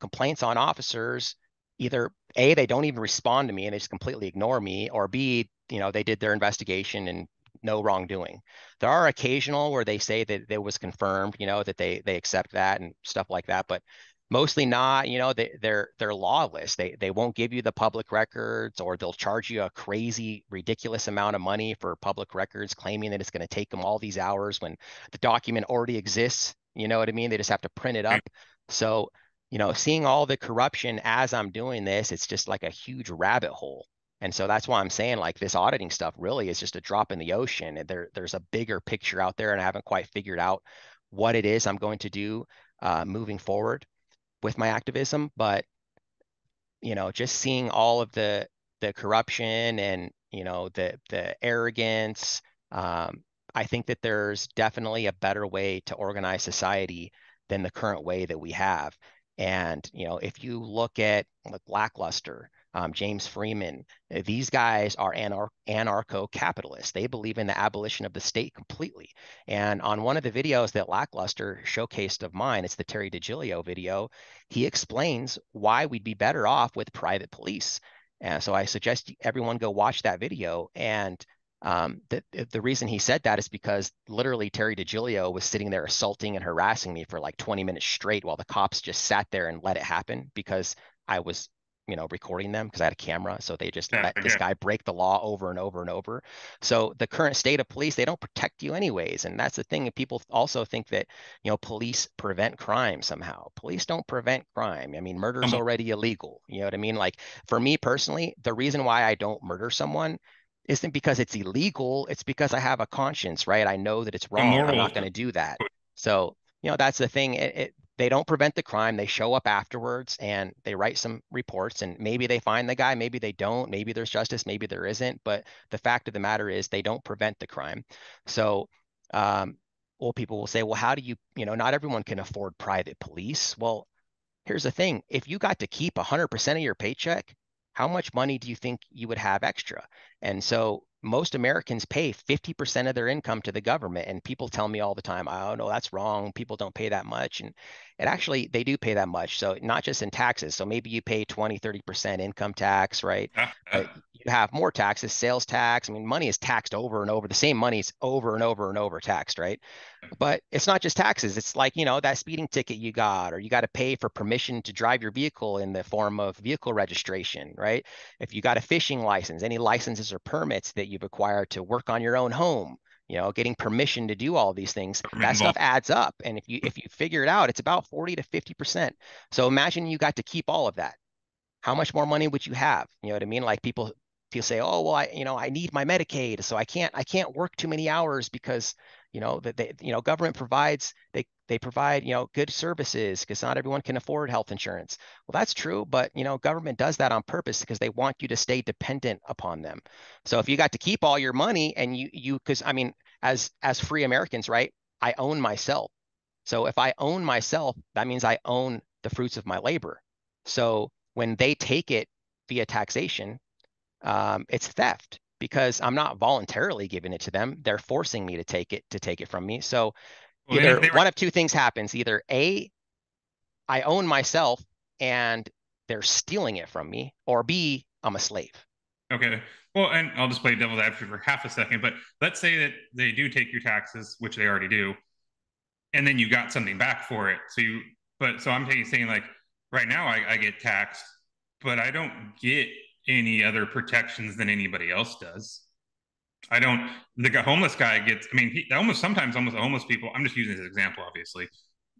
complaints on officers either A, they don't even respond to me and they just completely ignore me, or B, they did their investigation and no wrongdoing. There are occasional where they say that it was confirmed, that they accept that and stuff like that, but mostly not. They're lawless. They won't give you the public records, or they'll charge you a crazy, ridiculous amount of money for public records, claiming that it's going to take them all these hours when the document already exists. You know what I mean? They just have to print it up. So seeing all the corruption as I'm doing this, it's just like a huge rabbit hole. And so that's why I'm saying, like, this auditing stuff really is just a drop in the ocean. And there's a bigger picture out there, and I haven't quite figured out what it is I'm going to do moving forward with my activism. But just seeing all of the corruption and the arrogance, I think that there's definitely a better way to organize society than the current way that we have. And if you look at like Lackluster, James Freeman, these guys are anarcho-capitalists. They believe in the abolition of the state completely. And on one of the videos that Lackluster showcased of mine, it's the Terry DiGilio video, he explains why we'd be better off with private police. And so I suggest everyone go watch that video. And the reason he said that is because literally Terry DiGilio was sitting there assaulting and harassing me for like 20 minutes straight while the cops just sat there and let it happen because I was, recording them because I had a camera. So they just let this guy break the law over and over and over. So the current state of police, they don't protect you anyways. And that's the thing. People also think that, police prevent crime somehow. Police don't prevent crime. I mean, murder is already illegal. You know what I mean? Like, for me personally, the reason why I don't murder someone isn't because it's illegal. It's because I have a conscience, right? I know that it's wrong. I'm not going to do that. So, that's the thing. They don't prevent the crime. They show up afterwards and they write some reports, and maybe they find the guy, maybe they don't, maybe there's justice, maybe there isn't. But the fact of the matter is they don't prevent the crime. So, well, people will say, well, how do you, not everyone can afford private police. Well, here's the thing. If you got to keep 100% of your paycheck, how much money do you think you would have extra? And so most Americans pay 50% of their income to the government. And people tell me all the time, oh, no, that's wrong. People don't pay that much. And actually, they do pay that much. So not just in taxes. So maybe you pay 20, 30% income tax, right? But you have more taxes, sales tax. I mean, money is taxed over and over. The same money is over and over and over taxed, right? But it's not just taxes. It's like, that speeding ticket you got, or you got to pay for permission to drive your vehicle in the form of vehicle registration, right? If you got a fishing license, any licenses or permits that you've acquired to work on your own home, getting permission to do all these things, that stuff adds up. And if you figure it out, it's about 40 to 50%. So imagine you got to keep all of that. How much more money would you have? You know what I mean? Like, people say, oh, well, I need my Medicaid, so I can't work too many hours because, that government provides, they provide, good services because not everyone can afford health insurance. Well, that's true, but, government does that on purpose because they want you to stay dependent upon them. So if you got to keep all your money and because I mean, as free Americans, right? I own myself. So if I own myself, that means I own the fruits of my labor. So when they take it via taxation, it's theft because I'm not voluntarily giving it to them. They're forcing me to take it from me. So either one of two things happens. Either A, I own myself and they're stealing it from me, or B, I'm a slave. Okay. Well, and I'll just play devil's advocate for half a second, but let's say that they do take your taxes, which they already do, and then you got something back for it. So I'm saying like right now I get taxed, but I don't get any other protections than anybody else does. I don't. The homeless guy gets. I mean, sometimes almost homeless people. I'm just using this example, obviously,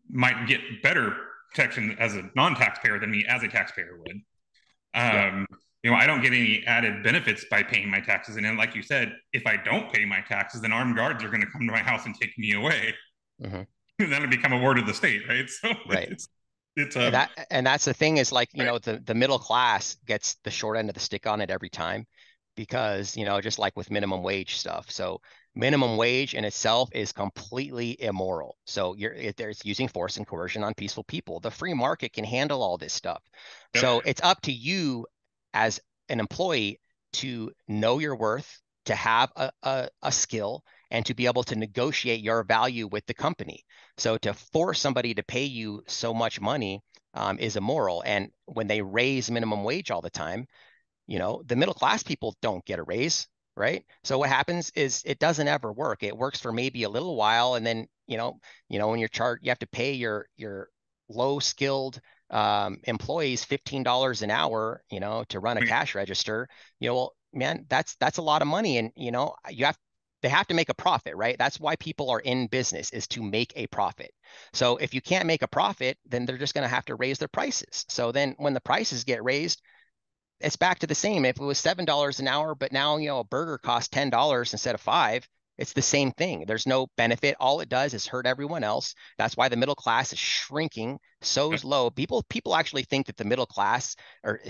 might get better protection as a non-taxpayer than me as a taxpayer would. Yeah. I don't get any added benefits by paying my taxes. And then, like you said, if I don't pay my taxes, then armed guards are going to come to my house and take me away. Mm-hmm. Then I become a ward of the state, right? So right. And that's the thing is, like, the middle class gets the short end of the stick on it every time because, just like with minimum wage stuff. So minimum wage in itself is completely immoral. So there's using force and coercion on peaceful people. The free market can handle all this stuff. Yep. So it's up to you as an employee to know your worth, to have a skill, and to be able to negotiate your value with the company. So to force somebody to pay you so much money is immoral. And when they raise minimum wage all the time, the middle class people don't get a raise, right? So what happens is it doesn't ever work. It works for maybe a little while, and then when you're you have to pay your low skilled employees $15 an hour, to run a cash register. Well, man, that's a lot of money, and they have to make a profit, right? That's why people are in business, is to make a profit. So if you can't make a profit, then they're just going to have to raise their prices. So then when the prices get raised, it's back to the same. If it was $7 an hour, but now, a burger costs $10 instead of $5, it's the same thing. There's no benefit. All it does is hurt everyone else. That's why the middle class is shrinking so low. People actually think that the middle class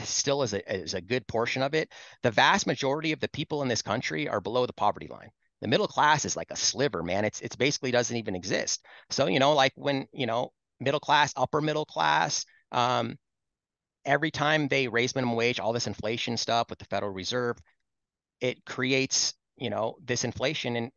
still is a good portion of it. The vast majority of the people in this country are below the poverty line. The middle class is like a sliver, man. It's basically doesn't even exist. So, like when, middle class, upper middle class, every time they raise minimum wage, all this inflation stuff with the Federal Reserve, it creates, this inflation. And,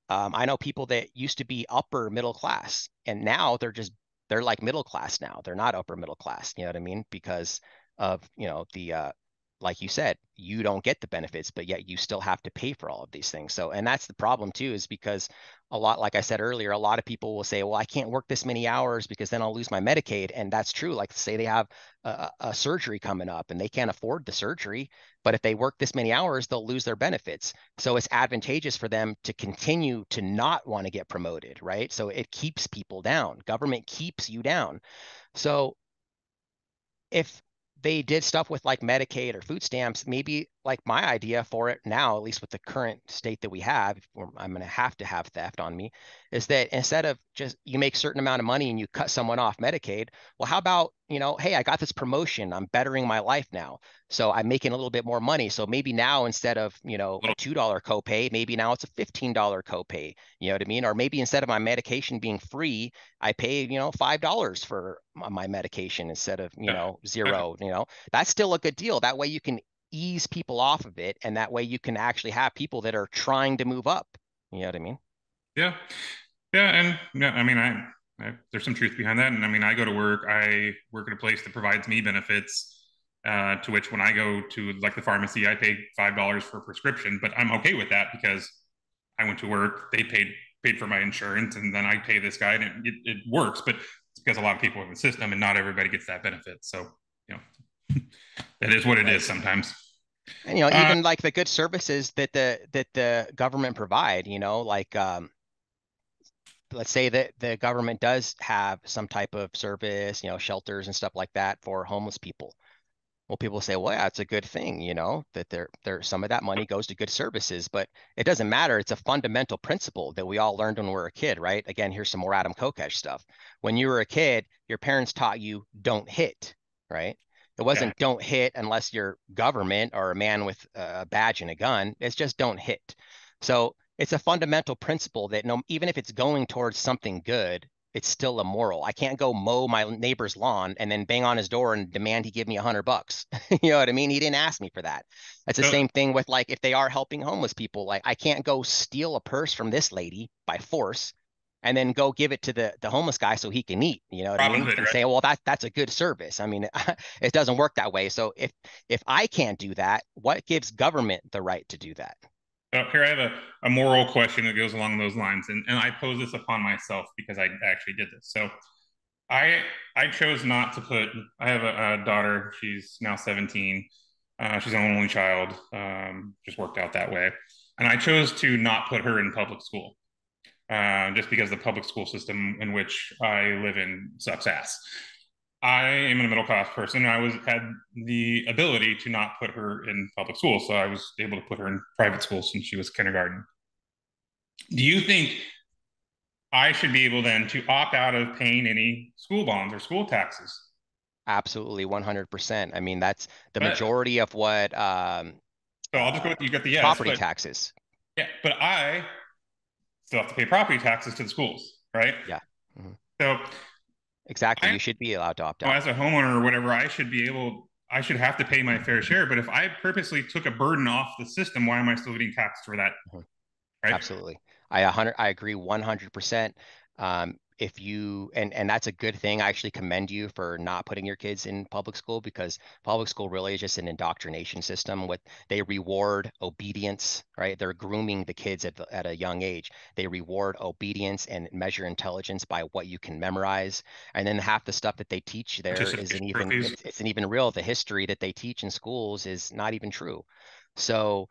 I know people that used to be upper middle class, and now they're like middle class now. They're not upper middle class. You know what I mean? Because of, the, like you said, you don't get the benefits, but yet you still have to pay for all of these things. So, and that's the problem too, is because like I said earlier, a lot of people will say, well, I can't work this many hours because then I'll lose my Medicaid. And that's true. Like, say they have a surgery coming up and they can't afford the surgery, but if they work this many hours, they'll lose their benefits. So it's advantageous for them to continue to not want to get promoted, right? So it keeps people down. Government keeps you down. So if they did stuff with like Medicaid or food stamps, maybe like my idea for it now, at least with the current state that we have, I'm going to have theft on me, is that instead of just you make a certain amount of money and you cut someone off Medicaid, well, how about, hey, I got this promotion, I'm bettering my life now, so I'm making a little bit more money. So maybe now instead of, a $2 copay, maybe now it's a $15 copay. You know what I mean? Or maybe instead of my medication being free, I pay, $5 for my medication instead of, zero. That's still a good deal. That way you can ease people off of it, and that way you can actually have people that are trying to move up. You know what I mean? Yeah. And yeah, I mean, there's some truth behind that. And I mean, I go to work, I work at a place that provides me benefits, to which when I go to like the pharmacy, I pay $5 for a prescription, but I'm okay with that because I went to work, they paid for my insurance, and then I pay this guy, and it works. But it's because a lot of people in the system, and not everybody gets that benefit. So, that is what it is sometimes. And even like the good services that the government provide, like let's say that the government does have some type of service, shelters and stuff like that for homeless people. Well, people say, well, yeah, it's a good thing, that there some of that money goes to good services, but it doesn't matter. It's a fundamental principle that we all learned when we were a kid, right? Again, here's some more Adam Kokesh stuff. When you were a kid, your parents taught you don't hit, right? It wasn't don't hit unless you're government or a man with a badge and a gun. It's just don't hit. So it's a fundamental principle that even if it's going towards something good, it's still immoral. I can't go mow my neighbor's lawn and then bang on his door and demand he give me $100. You know what I mean? He didn't ask me for that. It's the same thing with like, if they are helping homeless people, like I can't go steal a purse from this lady by force and then go give it to the homeless guy so he can eat, you know what I mean? And say, well, that's a good service. I mean, it doesn't work that way. So if I can't do that, what gives government the right to do that? Here I have a moral question that goes along those lines, and I pose this upon myself because I actually did this. So I chose not to put. I have a daughter. She's now 17. She's an only child. Just worked out that way, and I chose to not put her in public school, just because the public school system in which I live in sucks ass. I am a middle class person. I had the ability to not put her in public school, so I was able to put her in private school since she was kindergarten. Do you think I should be able then to opt out of paying any school bonds or school taxes? Absolutely, 100%. I mean, that's the majority of what. So I'll just go with you got the yes. Property taxes. Yeah, but I still have to pay property taxes to the schools, right? Yeah. Mm-hmm. So exactly, you should be allowed to opt out. As a homeowner or whatever, I should have to pay my fair share. But if I purposely took a burden off the system, why am I still getting taxed for that? Mm-hmm. Right? Absolutely. I agree 100%. if you, and that's a good thing. I actually commend you for not putting your kids in public school, because public school really is just an indoctrination system. They reward obedience, right? They're grooming the kids at a young age. They reward obedience and measure intelligence by what you can memorize. And then half the stuff that they teach there isn't even real. The history that they teach in schools is not even true. So,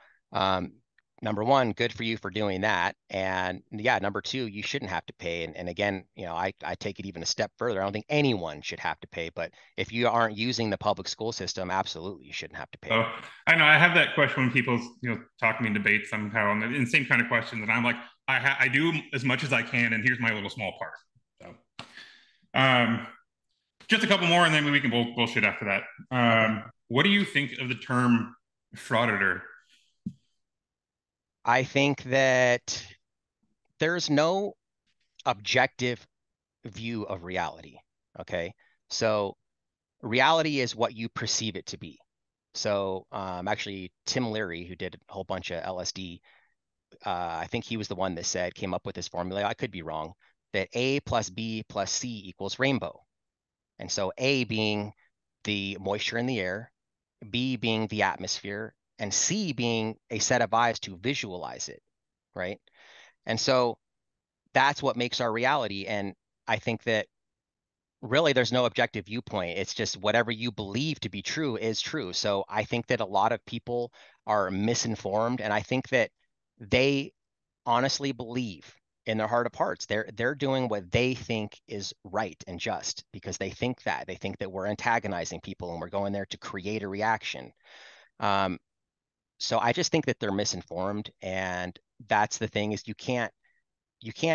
number one, good for you for doing that. And yeah, number two, you shouldn't have to pay. And again, I take it even a step further. I don't think anyone should have to pay, but if you aren't using the public school system, absolutely, you shouldn't have to pay. Oh, I know. I have that question when people, talk to me in debates somehow, and the same kind of question that I'm like, I do as much as I can, and here's my little small part. So, just a couple more, and then we can bullshit after that. Okay. What do you think of the term frauditor? I think that there's no objective view of reality. Okay. So reality is what you perceive it to be. So actually, Tim Leary, who did a whole bunch of LSD, I think he was the one that came up with this formula. I could be wrong, that A plus B plus C equals rainbow. And so A being the moisture in the air, B being the atmosphere, and C being a set of eyes to visualize it, right? And so that's what makes our reality. And I think that really there's no objective viewpoint. It's just whatever you believe to be true is true. So I think that a lot of people are misinformed, and I think that they honestly believe in their heart of hearts they're doing what they think is right and just, because they think that we're antagonizing people and we're going there to create a reaction. So I just think that they're misinformed, and that's the thing, is you can't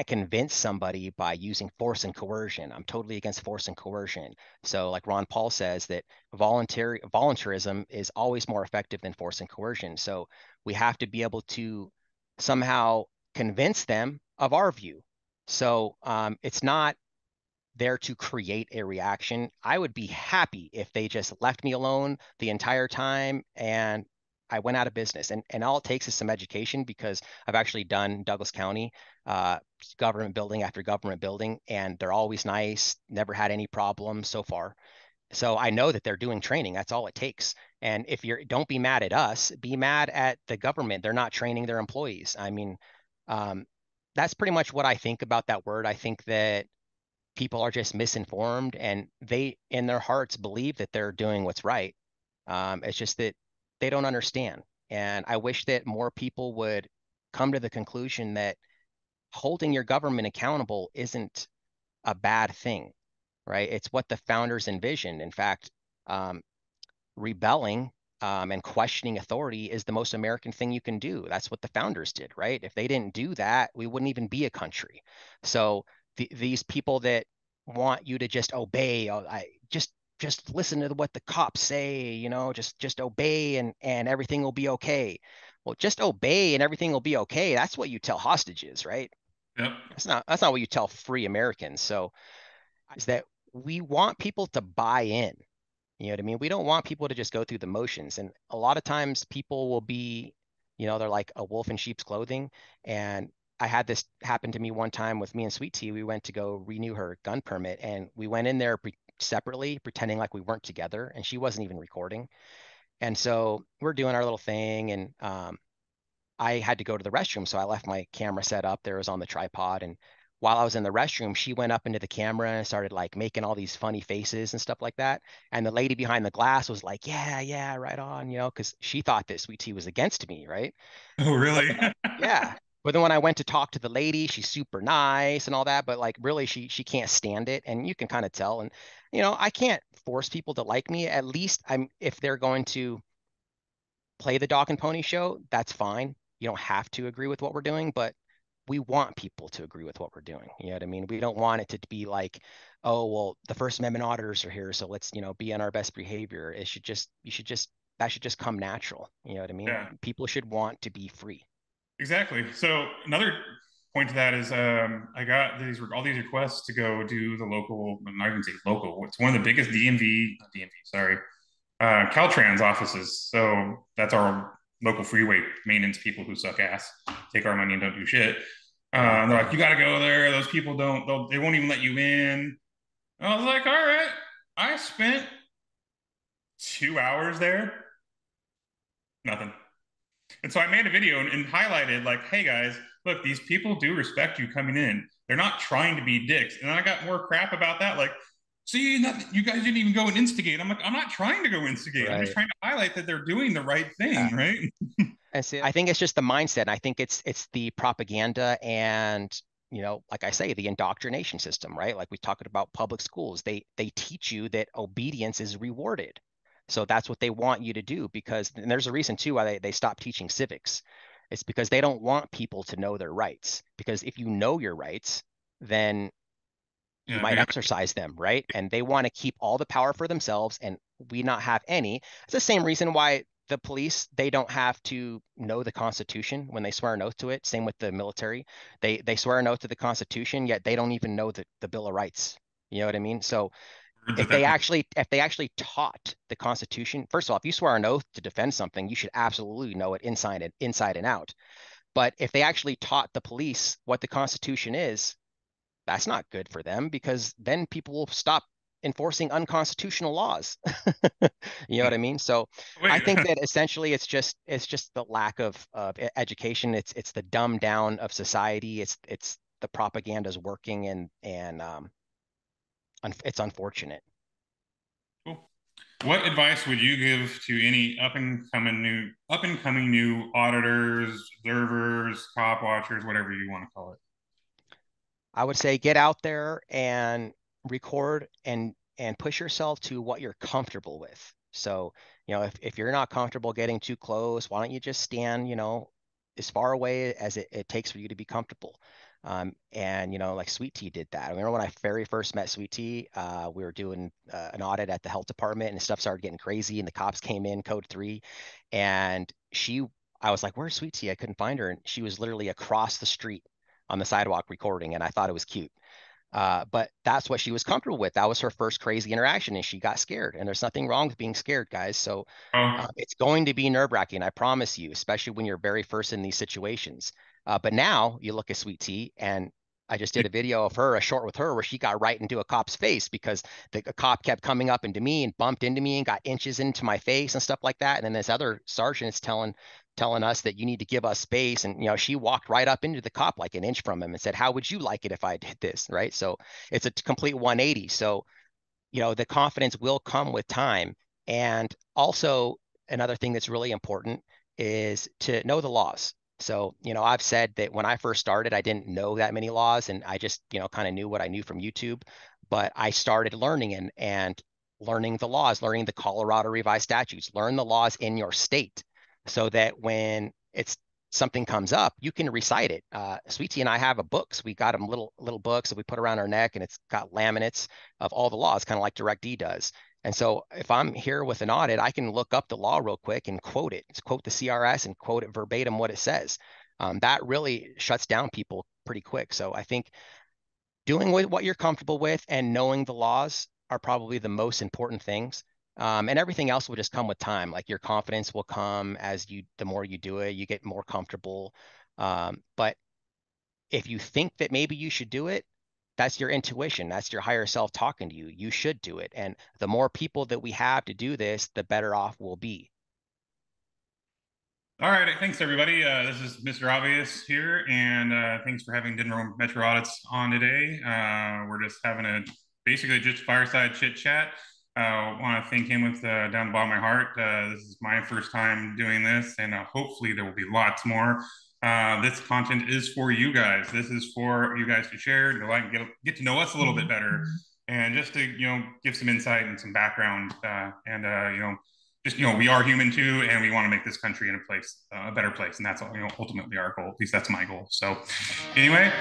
convince somebody by using force and coercion. I'm totally against force and coercion. So like Ron Paul says, that voluntarism is always more effective than force and coercion. So we have to be able to somehow convince them of our view. So it's not there to create a reaction. I would be happy if they just left me alone the entire time and I went out of business. And all it takes is some education, because I've actually done Douglas County, government building after government building, and they're always nice, never had any problems so far. So I know that they're doing training. That's all it takes. And if don't be mad at us, be mad at the government. They're not training their employees. I mean, that's pretty much what I think about that word. I think that people are just misinformed, and they, in their hearts, believe that they're doing what's right. It's just that they don't understand. And I wish that more people would come to the conclusion that holding your government accountable isn't a bad thing, right? It's what the founders envisioned. In fact, rebelling and questioning authority is the most American thing you can do. That's what the founders did, right? If they didn't do that, we wouldn't even be a country. So these people that want you to just obey, just listen to what the cops say, just obey and everything will be okay. Well, just obey and everything will be okay. That's what you tell hostages, right? Yep. That's not what you tell free Americans. So is that we want people to buy in. You know what I mean? We don't want people to just go through the motions. And a lot of times people will be, they're like a wolf in sheep's clothing. And I had this happen to me one time with me and Sweet Tea. We went to go renew her gun permit, and we went in there separately, pretending like we weren't together, and she wasn't even recording. And so we're doing our little thing, and I had to go to the restroom, so I left my camera set up there. It was on the tripod, and while I was in the restroom, she went up into the camera and started like making all these funny faces and stuff like that. And the lady behind the glass was like, "Yeah, yeah, right on," because she thought that Sweet Tea was against me, right? Oh, really? Yeah. But then when I went to talk to the lady, she's super nice and all that, but like really she can't stand it, and you can kind of tell. And I can't force people to like me. At least if they're going to play the dog and pony show, that's fine. You don't have to agree with what we're doing, but we want people to agree with what we're doing. You know what I mean? We don't want it to be like, oh, well, the First Amendment auditors are here, so let's, be on our best behavior. That should just come natural. You know what I mean? Yeah, People should want to be free. exactly. So another point to that is I got all these requests to go do the local, I'm not even say local, it's one of the biggest DMV, sorry, Caltrans offices. So that's our local freeway maintenance people who suck ass, take our money and don't do shit. They're like, you got to go there. Those people they won't even let you in. I was like, all right. I spent 2 hours there, nothing. And so I made a video and highlighted, like, hey guys, look, these people do respect you coming in. They're not trying to be dicks. And then I got more crap about that, like, see, you guys didn't even go and instigate. I'm like, I'm not trying to go instigate. I'm just Right. trying to highlight that they're doing the right Yeah. thing, right? And see, I think it's just the mindset. And I think it's the propaganda and, like I say, the indoctrination system, right? Like we talked about public schools. They teach you that obedience is rewarded. So that's what they want you to do because and there's a reason too why they stopped teaching civics. It's because they don't want people to know their rights. Because if you know your rights, then you Yeah, might bigger. exercise them, right? And they want to keep all the power for themselves and we not have any. It's the same reason why the police, they don't have to know the Constitution when they swear an oath to it. Same with the military. They swear an oath to the Constitution, yet they don't even know the Bill of Rights. You know what I mean? So if they actually taught the Constitution, first of all, if you swear an oath to defend something, you should absolutely know it inside and out. But if they actually taught the police what the Constitution is, that's not good for them because then people will stop enforcing unconstitutional laws. You know what I mean? So I Wait, think that essentially it's just the lack of education. It's the dumb down of society. It's the propaganda's working and it's unfortunate. cool. What advice would you give to any up and coming new auditors, observers, cop watchers, whatever you want to call it? I would say get out there and record and push yourself to what you're comfortable with. So, if you're not comfortable getting too close, why don't you just stand, as far away as it takes for you to be comfortable. And like Sweet Tea did that. I remember when I very first met Sweet Tea, we were doing an audit at the health department and stuff started getting crazy and the cops came in, code 3, and I was like, where's Sweet Tea? I couldn't find her. And she was literally across the street on the sidewalk recording, and I thought it was cute. But that's what she was comfortable with. That was her first crazy interaction, and she got scared. And there's nothing wrong with being scared, guys. So Oh, it's going to be nerve-wracking, I promise you, especially when you're very first in these situations. But now you look at Sweet Tea, and I just did a video of her, a short with her, where she got right into a cop's face because a cop kept coming up into me and bumped into me and got inches into my face and stuff like that. And then this other sergeant is telling us that you need to give us space. And she walked right up into the cop like an inch from him and said, "How would you like it if I did this?" Right. So it's a complete 180. So the confidence will come with time. And also, another thing that's really important is to know the laws. So, I've said that when I first started, I didn't know that many laws and I just, kind of knew what I knew from YouTube. But I started learning and learning the laws, learning the Colorado revised statutes, learn the laws in your state so that when it's something comes up, you can recite it. Sweet Tea and I have a books. We got them little books that we put around our neck, and it's got laminates of all the laws, kind of like Direct D does. And so if I'm here with an audit, I can look up the law real quick and quote it. Just quote the CRS and quote it verbatim what it says. That really shuts down people pretty quick. So I think doing what you're comfortable with and knowing the laws are probably the most important things. And everything else will just come with time. Like your confidence will come the more you do it, you get more comfortable. But if you think that maybe you should do it, that's your intuition. That's your higher self talking to you. You should do it. And the more people that we have to do this, the better off we'll be. all right. Thanks, everybody. This is Mr. Obvious here, and thanks for having Denver Metro Audits on today. We're just having basically just fireside chit chat. Want to thank him with down the bottom of my heart. This is my first time doing this, and hopefully there will be lots more. This content is for you guys. This is for you guys to share, to like get to know us a little bit better, and just to give some insight and some background, and just we are human too, and we want to make this country in a better place, and that's ultimately our goal. At least that's my goal. So, anyway,